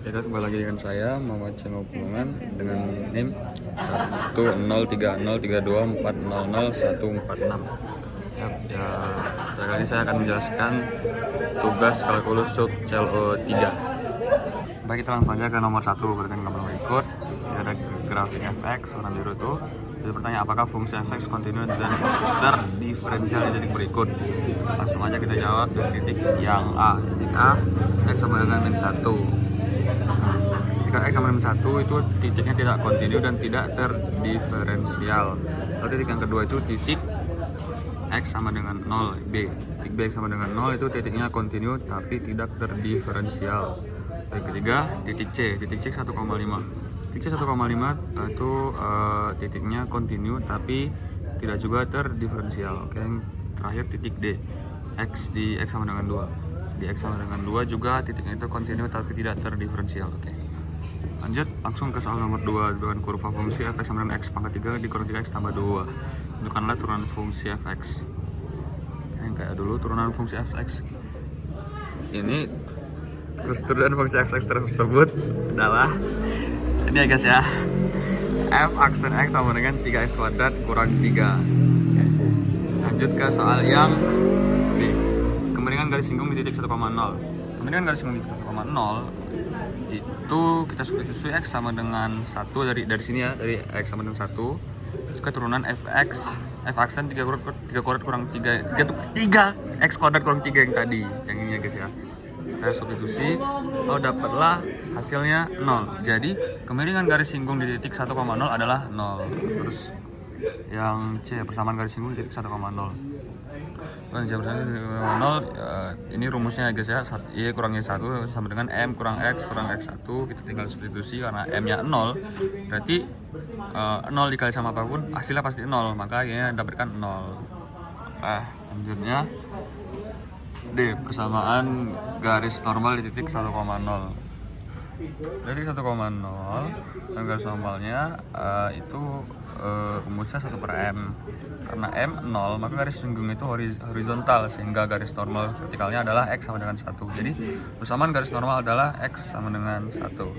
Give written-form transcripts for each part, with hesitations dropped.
Oke guys, kembali lagi dengan saya Muhammad Channel Pulungan dengan NIM 10332400146146. Ya, kali ini saya akan menjelaskan tugas kalkulus sub CLO 3. Baik, kita langsung aja ke nomor 1. Berarti kamu berikut ya, ada grafik fx warna biru itu. Jadi pertanyaan, apakah fungsi fx kontinu dan terdiferensial di titik berikut? Langsung aja kita jawab dari titik yang A. Titik A, x sama dengan min 1. Jika x sama dengan 1 itu titiknya tidak kontinu dan tidak terdiferensial. Lalu titik yang kedua itu titik x sama dengan 0, B. Titik B x sama dengan 0 itu titiknya kontinu tapi tidak terdiferensial. Yang ketiga, titik C 1,5. Titik C 1,5 itu titiknya kontinu tapi tidak juga terdiferensial. Oke, yang terakhir titik D, x di x sama dengan 2. Di x sama dengan 2 juga titiknya itu kontinu tapi tidak terdiferensial. Oke. Lanjut langsung ke soal nomor 2 dengan kurva fungsi fx sama dengan x pangkat 3 dikurang 3x tambah 2. Tentukanlah turunan fungsi fx. Saya kayak dulu turunan fungsi fx. Ini turunan fungsi fx tersebut adalah ini ya guys ya. F aksen x sama dengan 3x kuadrat kurang 3. Lanjut ke soal yang B. Kemiringan garis singgung di titik 1,0. Kemiringan garis singgung di titik 1,0 itu kita substitusi x sama dengan 1 dari sini ya, dari x sama dengan 1 keturunan fx f aksen 3 kuadrat kurang 3 x kuadrat kurang 3 yang tadi, yang ini ya guys ya. Kita substitusi, lalu dapatlah hasilnya 0. Jadi kemiringan garis singgung di titik 1,0 adalah 0. Terus yang C, persamaan garis singgung di titik 1,0. Ini rumusnya guys ya, Y kurangnya 1 sama dengan M kurang X 1. Kita tinggal substitusi karena M nya 0, berarti 0 dikali sama apapun hasilnya pasti 0, maka Y nya dapatkan 0. Lanjutnya D, persamaan garis normal di titik 1,0. Dari 1,0 dan garis normalnya itu rumusnya 1/m. Karena M 0, maka garis singgung itu horizontal sehingga garis normal vertikalnya adalah x sama dengan 1. Jadi persamaan garis normal adalah x sama dengan 1.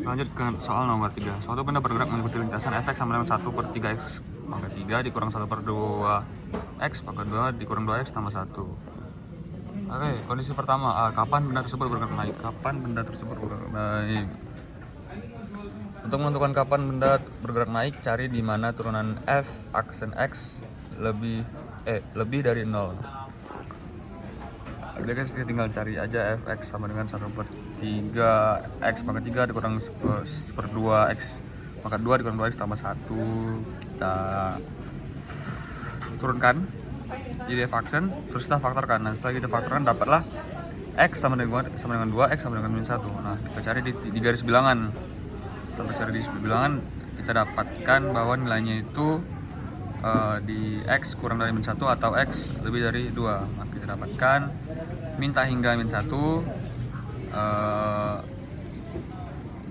Lanjut ke soal nomor 3. Suatu benda bergerak mengikuti lintasan fx sama dengan 1/3x pangkat 3 dikurang 1/2x pangkat 2 dikurang 2x tambah 1. Oke, kondisi pertama, kapan benda tersebut bergerak naik? Kapan benda tersebut bergerak naik? Untuk menentukan kapan benda bergerak naik, cari di mana turunan f aksen x lebih dari 0. Udah guys, kita tinggal cari aja fx sama dengan 1/3x pangkat 3 dikurang 1/2x pangkat 2 dikurang 2x tambah 1. Kita turunkan jadi f aksen, terus kita faktorkan. Nah, setelah kita faktorkan dapatlah x sama dengan 2, x sama dengan min 1. Nah, kita cari di garis bilangan. Kita cari di bilangan, kita dapatkan bahwa nilainya itu di x kurang dari min 1 atau x lebih dari 2. Maka kita dapatkan min tak hingga min 1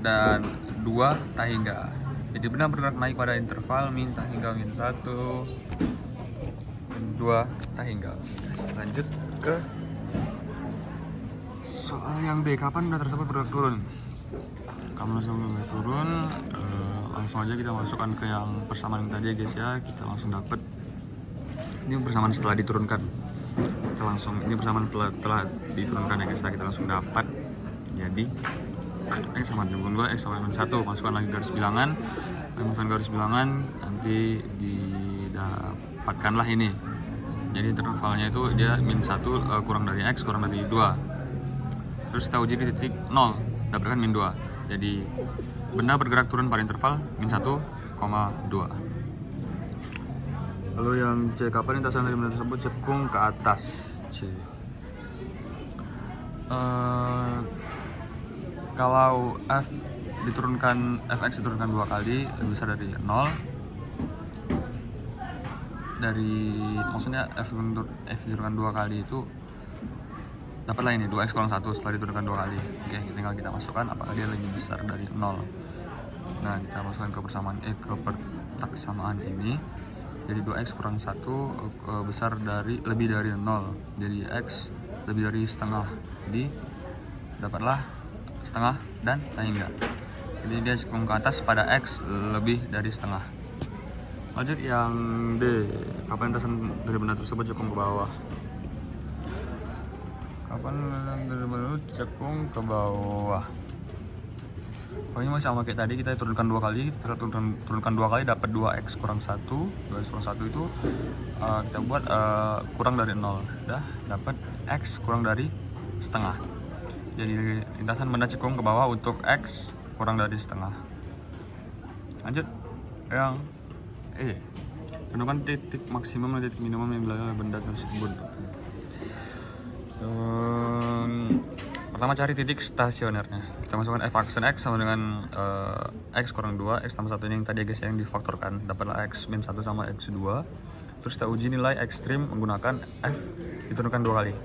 dan 2 tak hingga. Jadi benda bergerak naik pada interval min tak hingga min 1 dan 2 tak hingga. Lanjut ke soal yang B. Kapan benda tersebut bergerak turun? Kamu langsung turun, langsung aja kita masukkan ke yang persamaan tadi ya guys ya. Kita langsung dapat ini persamaan setelah diturunkan. Kita langsung ini persamaan telah diturunkan ya guys ya. Kita langsung dapat jadi x sama dengan 2, x sama dengan 1. Masukkan lagi garis bilangan, masukkan garis bilangan, nanti didapatkanlah ini. Jadi intervalnya itu dia min 1 kurang dari x kurang dari 2. Terus kita uji di titik 0, dapatkan min 2. Jadi benda bergerak turun pada interval min 1,2. Lalu yang C, kapan lintasan dari benda tersebut cekung ke atas? C. Kalau fx diturunkan 2 kali lebih besar dari 0, maksudnya f diturunkan 2 kali itu dapatlah ini 2x kurang 1 setelah diturunkan 2 kali. Oke, tinggal kita masukkan apakah dia lebih besar dari 0. Nah, kita masukkan ke persamaan ke persamaan ini. Jadi 2x kurang 1 lebih dari 0. Jadi x lebih dari setengah. Jadi dapatlah setengah dan lainnya. Jadi dia cekung ke atas pada X lebih dari setengah. Lanjut yang D, kapan lintasan dari benda tersebut cekung ke bawah? Kapan dari benda cekung ke bawah? Oh, ini masih sama kayak tadi, kita turunkan 2 kali, kita turunkan 2 kali dapat 2x kurang 1. 2x kurang 1 itu kita buat kurang dari 0. Udah dapat x kurang dari setengah. Jadi lintasan benda cekung ke bawah untuk x kurang dari setengah. Lanjut yang E, tentukan titik maksimum dan titik minimum yang dilalui oleh benda tersebut. Pertama cari titik stasionernya. Kita masukkan f aksen x sama dengan x kurang 2, x tambah 1 ini yang tadi guys yang difaktorkan, dapatlah x min 1 sama x 2. Terus kita uji nilai ekstrim menggunakan f diturunkan 2 kali.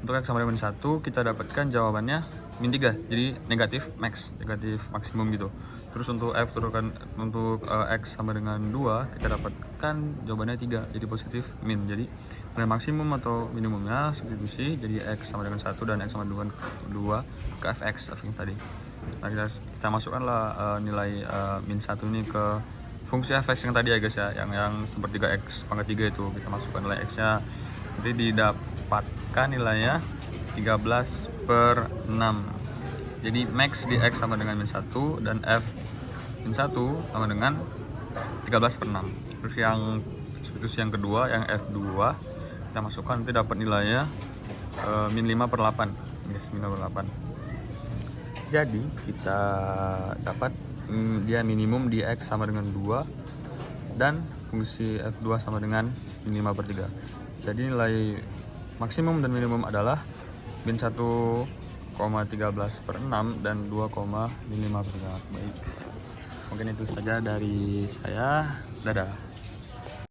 Untuk x sama dengan min 1 kita dapatkan jawabannya min 3, jadi negatif maksimum gitu. Terus untuk f turunkan untuk x sama dengan 2 kita dapatkan jawabannya 3, jadi positif min. Jadi nilai maksimum atau minimumnya substitusi jadi x sama dengan 1 dan x sama dengan 2 ke fx yang tadi. Nah kita masukkanlah nilai min 1 ini ke fungsi fx yang tadi ya guys ya, yang seperti 3x pangkat 3 itu. Kita masukkan nilai x nya, nanti didapatkan nilainya 13/6. Jadi max di x sama dengan min 1 dan f min 1 sama dengan 13/6. Terus yang substitusi yang kedua yang f2 kita masukkan, nanti dapat nilainya min 5/8. Yes, min 5/8. Jadi kita dapat dia minimum di x sama dengan 2 dan fungsi f2 sama dengan min 5/3. Jadi nilai maksimum dan minimum adalah min 1,13/6 dan 2,5/3. Baik, mungkin itu saja dari saya. Dadah.